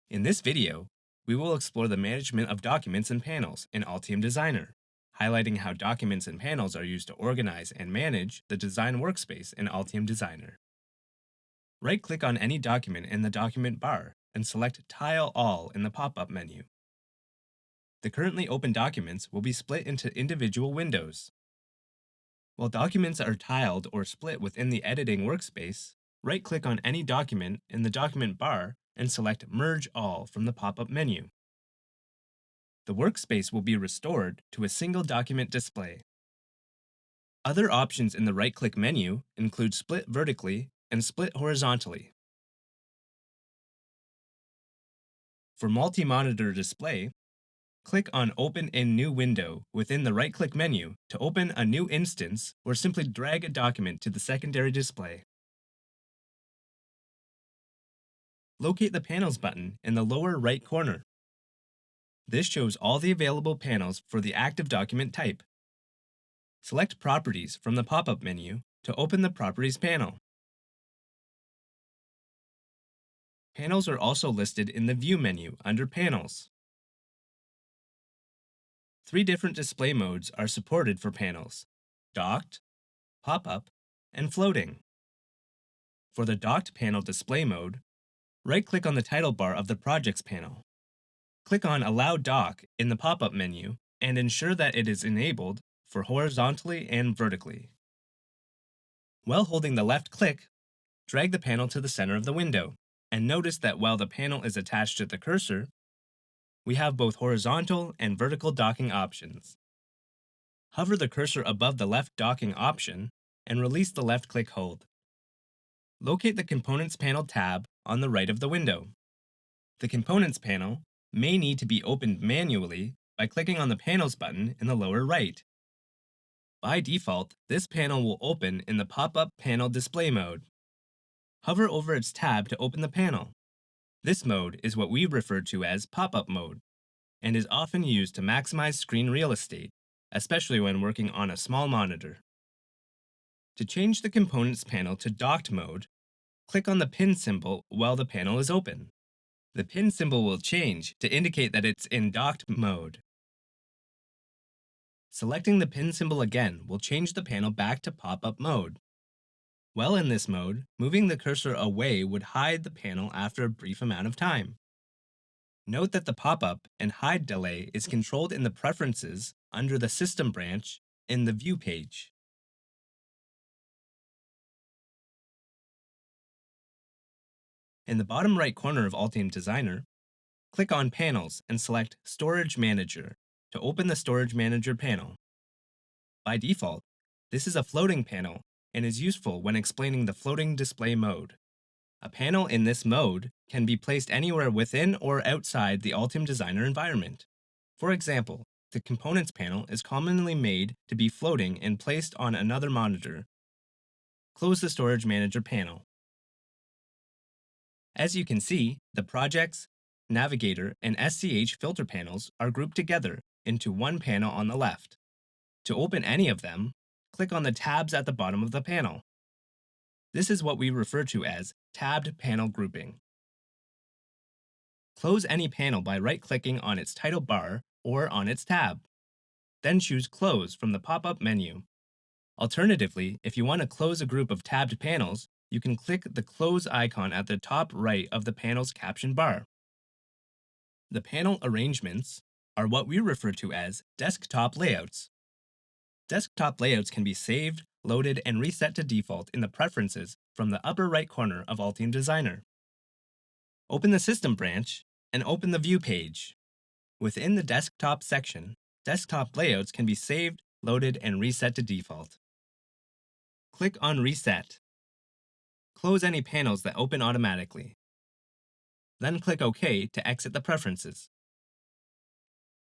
In this video, we will explore the management of documents and panels in Altium Designer, highlighting how documents and panels are used to organize and manage the design workspace in Altium Designer. Right-click on any document in the document bar and select Tile All in the pop-up menu. The currently open documents will be split into individual windows. While documents are tiled or split within the editing workspace, right-click on any document in the document bar and select Merge All from the pop-up menu. The workspace will be restored to a single document display. Other options in the right-click menu include split vertically and split horizontally. For multi-monitor display, click on Open in New Window within the right-click menu to open a new instance or simply drag a document to the secondary display. Locate the Panels button in the lower right corner. This shows all the available panels for the active document type. Select Properties from the pop-up menu to open the Properties panel. Panels are also listed in the View menu under Panels. 3 different display modes are supported for panels: docked, pop-up, and floating. For the docked panel display mode, right-click on the title bar of the Projects panel. Click on Allow Dock in the pop-up menu and ensure that it is enabled for horizontally and vertically. While holding the left click, drag the panel to the center of the window, and notice that while the panel is attached to the cursor, we have both horizontal and vertical docking options. Hover the cursor above the left docking option and release the left click hold. Locate the Components panel tab on the right of the window. The Components panel may need to be opened manually by clicking on the Panels button in the lower right. By default, this panel will open in the pop-up panel display mode. Hover over its tab to open the panel. This mode is what we refer to as pop-up mode, and is often used to maximize screen real estate, especially when working on a small monitor. To change the Components panel to docked mode, click on the pin symbol while the panel is open. The pin symbol will change to indicate that it's in docked mode. Selecting the pin symbol again will change the panel back to pop-up mode. While in this mode, moving the cursor away would hide the panel after a brief amount of time. Note that the pop-up and hide delay is controlled in the Preferences under the System branch in the View page. In the bottom right corner of Altium Designer, click on Panels and select Storage Manager to open the Storage Manager panel. By default, this is a floating panel and is useful when explaining the floating display mode. A panel in this mode can be placed anywhere within or outside the Altium Designer environment. For example, the Components panel is commonly made to be floating and placed on another monitor. Close the Storage Manager panel. As you can see, the Projects, Navigator, and SCH filter panels are grouped together into one panel on the left. To open any of them, click on the tabs at the bottom of the panel. This is what we refer to as tabbed panel grouping. Close any panel by right-clicking on its title bar or on its tab. Then choose Close from the pop-up menu. Alternatively, if you want to close a group of tabbed panels, you can click the Close icon at the top right of the panel's caption bar. The panel arrangements are what we refer to as desktop layouts. Desktop layouts can be saved, loaded, and reset to default in the Preferences from the upper right corner of Altium Designer. Open the System branch and open the View page. Within the Desktop section, desktop layouts can be saved, loaded, and reset to default. Click on Reset. Close any panels that open automatically. Then click OK to exit the Preferences.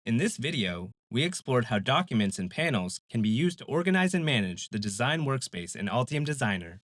In this video, we explored how documents and panels can be used to organize and manage the design workspace in Altium Designer.